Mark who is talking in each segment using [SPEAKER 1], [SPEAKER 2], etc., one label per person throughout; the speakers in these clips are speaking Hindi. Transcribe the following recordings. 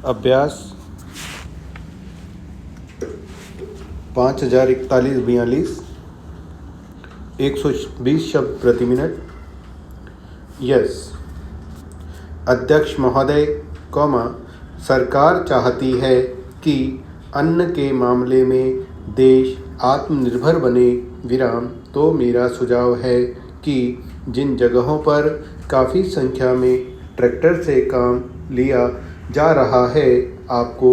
[SPEAKER 1] अभ्यास 5041-42 120 शब्द प्रति मिनट। यस। अध्यक्ष महोदय, सरकार चाहती है कि अन्न के मामले में देश आत्मनिर्भर बने। तो मेरा सुझाव है कि जिन जगहों पर काफ़ी संख्या में ट्रैक्टर से काम लिया जा रहा है, आपको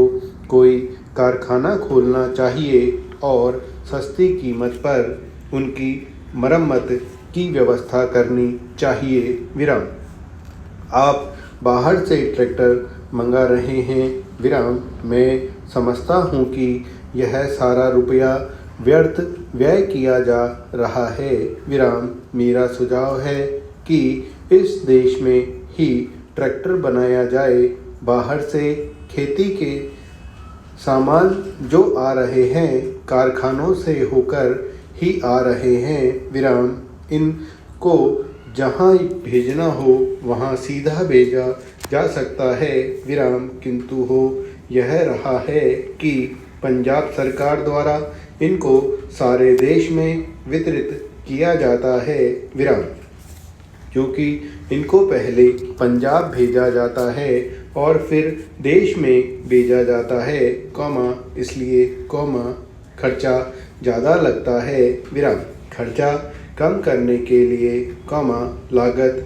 [SPEAKER 1] कोई कारखाना खोलना चाहिए और सस्ती कीमत पर उनकी मरम्मत की व्यवस्था करनी चाहिए। आप बाहर से ट्रैक्टर मंगा रहे हैं। मैं समझता हूँ कि यह सारा रुपया व्यर्थ व्यय किया जा रहा है। मेरा सुझाव है कि इस देश में ही ट्रैक्टर बनाया जाए। बाहर से खेती के सामान जो आ रहे हैं, कारखानों से होकर ही आ रहे हैं। इनको जहाँ भेजना हो वहाँ सीधा भेजा जा सकता है। किंतु हो यह रहा है कि पंजाब सरकार द्वारा इनको सारे देश में वितरित किया जाता है। क्योंकि इनको पहले पंजाब भेजा जाता है और फिर देश में भेजा जाता है, इसलिए खर्चा ज़्यादा लगता है। खर्चा कम करने के लिए, लागत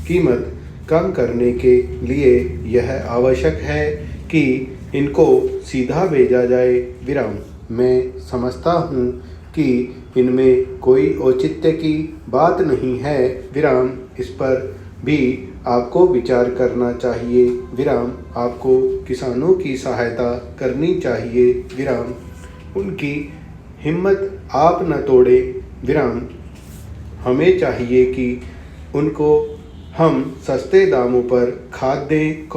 [SPEAKER 1] कीमत कम करने के लिए यह आवश्यक है कि इनको सीधा भेजा जाए। मैं समझता हूँ कि इनमें कोई औचित्य की बात नहीं है। इस पर भी आपको विचार करना चाहिए। आपको किसानों की सहायता करनी चाहिए। उनकी हिम्मत आप न तोड़े। हमें चाहिए कि उनको हम सस्ते दामों पर खाद दें,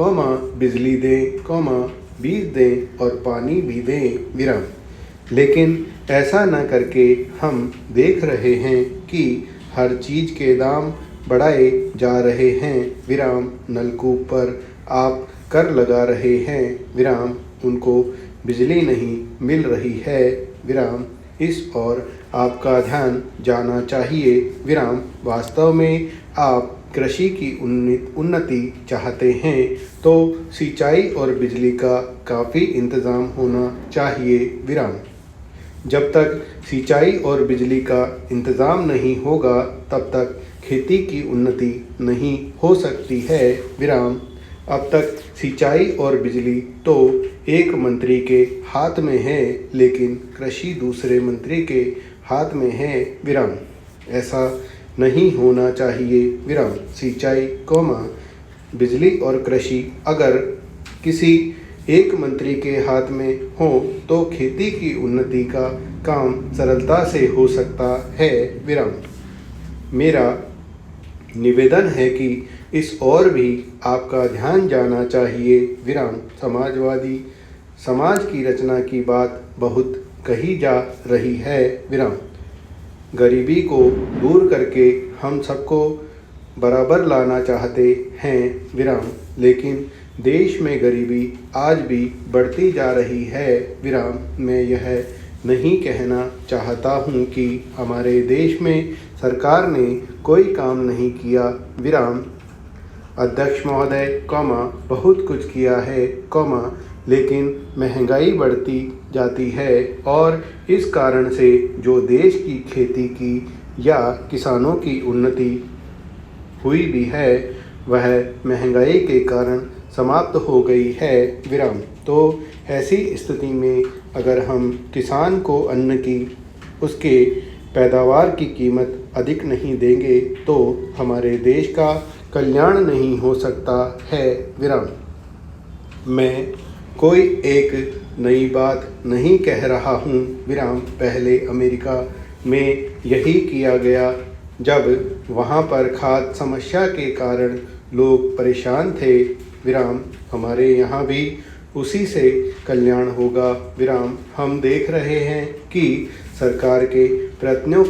[SPEAKER 1] बिजली दें, बीज दें और पानी भी दें। लेकिन ऐसा न करके हम देख रहे हैं कि हर चीज़ के दाम बढ़ाए जा रहे हैं। नलकूप पर आप कर लगा रहे हैं। उनको बिजली नहीं मिल रही है। इस ओर आपका ध्यान जाना चाहिए। वास्तव में आप कृषि की उन्नति चाहते हैं तो सिंचाई और बिजली का काफ़ी इंतज़ाम होना चाहिए। जब तक सिंचाई और बिजली का इंतज़ाम नहीं होगा, तब तक खेती की उन्नति नहीं हो सकती है। अब तक सिंचाई और बिजली तो एक मंत्री के हाथ में है, लेकिन कृषि दूसरे मंत्री के हाथ में है। ऐसा नहीं होना चाहिए। सिंचाई, बिजली और कृषि अगर किसी एक मंत्री के हाथ में हो तो खेती की उन्नति का काम सरलता से हो सकता है। मेरा निवेदन है कि इस ओर भी आपका ध्यान जाना चाहिए। समाजवादी समाज की रचना की बात बहुत कही जा रही है। गरीबी को दूर करके हम सबको बराबर लाना चाहते हैं। लेकिन देश में गरीबी आज भी बढ़ती जा रही है। मैं यह नहीं कहना चाहता हूँ कि हमारे देश में सरकार ने कोई काम नहीं किया। अध्यक्ष महोदय, बहुत कुछ किया है, लेकिन महंगाई बढ़ती जाती है और इस कारण से जो देश की खेती की या किसानों की उन्नति हुई भी है, वह महंगाई के कारण समाप्त हो गई है। तो ऐसी स्थिति में अगर हम किसान को अन्न की उसके पैदावार की कीमत अधिक नहीं देंगे तो हमारे देश का कल्याण नहीं हो सकता है। मैं कोई एक नई बात नहीं कह रहा हूँ। पहले अमेरिका में यही किया गया, जब वहाँ पर खाद्य समस्या के कारण लोग परेशान थे। हमारे यहाँ भी उसी से कल्याण होगा। हम देख रहे हैं कि सरकार के प्रयत्नों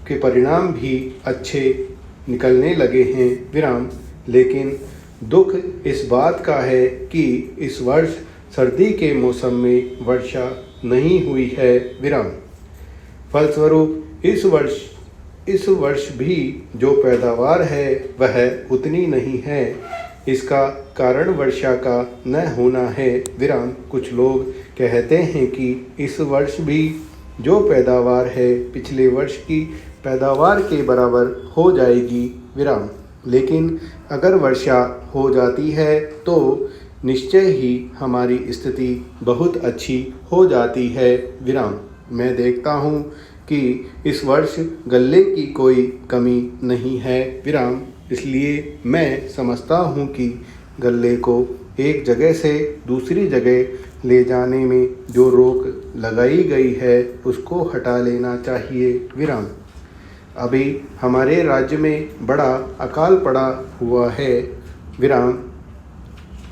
[SPEAKER 1] के परिणाम भी अच्छे निकलने लगे हैं। लेकिन दुख इस बात का है कि इस वर्ष सर्दी के मौसम में वर्षा नहीं हुई है। विराम। फलस्वरूप इस वर्ष भी जो पैदावार है वह उतनी नहीं है। इसका कारण वर्षा का न होना है। विराम। कुछ लोग कहते हैं कि इस वर्ष भी जो पैदावार है पिछले वर्ष की पैदावार के बराबर हो जाएगी। विराम। लेकिन अगर वर्षा हो जाती है तो निश्चय ही हमारी स्थिति बहुत अच्छी हो जाती है। विराम। मैं देखता हूँ कि इस वर्ष गल्ले की कोई कमी नहीं है। विराम। इसलिए मैं समझता हूँ कि गल्ले को एक जगह से दूसरी जगह ले जाने में जो रोक लगाई गई है उसको हटा लेना चाहिए। विराम। अभी हमारे राज्य में बड़ा अकाल पड़ा हुआ है। विराम।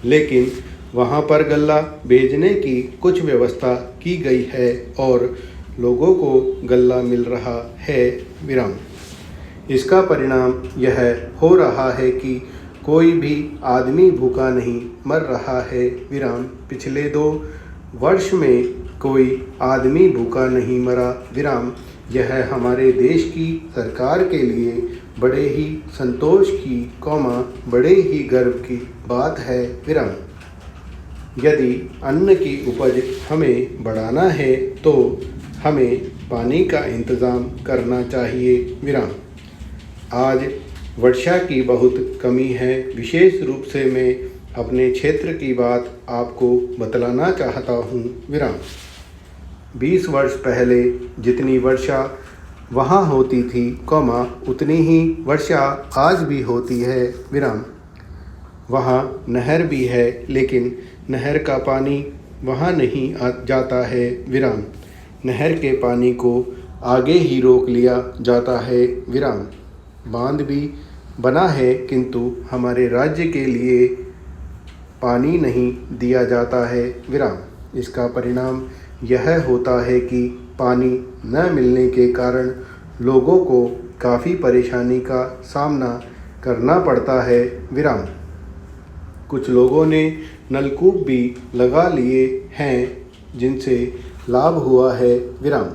[SPEAKER 1] लेकिन वहाँ पर गल्ला भेजने की कुछ व्यवस्था की गई है और लोगों को गल्ला मिल रहा है। विराम। इसका परिणाम यह हो रहा है कि कोई भी आदमी भूखा नहीं मर रहा है। विराम। पिछले 2 वर्ष में कोई आदमी भूखा नहीं मरा। विराम। यह हमारे देश की सरकार के लिए बड़े ही संतोष की बड़े ही गर्व की बात है। विराम। यदि अन्न की उपज हमें बढ़ाना है तो हमें पानी का इंतज़ाम करना चाहिए। विराम। आज वर्षा की बहुत कमी है। विशेष रूप से मैं अपने क्षेत्र की बात आपको बतलाना चाहता हूँ। विराम। 20 वर्ष पहले जितनी वर्षा वहाँ होती थी, उतनी ही वर्षा आज भी होती है। विराम। वहाँ नहर भी है लेकिन नहर का पानी वहाँ नहीं जाता है। विराम। नहर के पानी को आगे ही रोक लिया जाता है। विराम। बांध भी बना है किंतु हमारे राज्य के लिए पानी नहीं दिया जाता है। विराम। इसका परिणाम यह होता है कि पानी न मिलने के कारण लोगों को काफ़ी परेशानी का सामना करना पड़ता है। विराम। कुछ लोगों ने नलकूप भी लगा लिए हैं जिनसे लाभ हुआ है। विराम।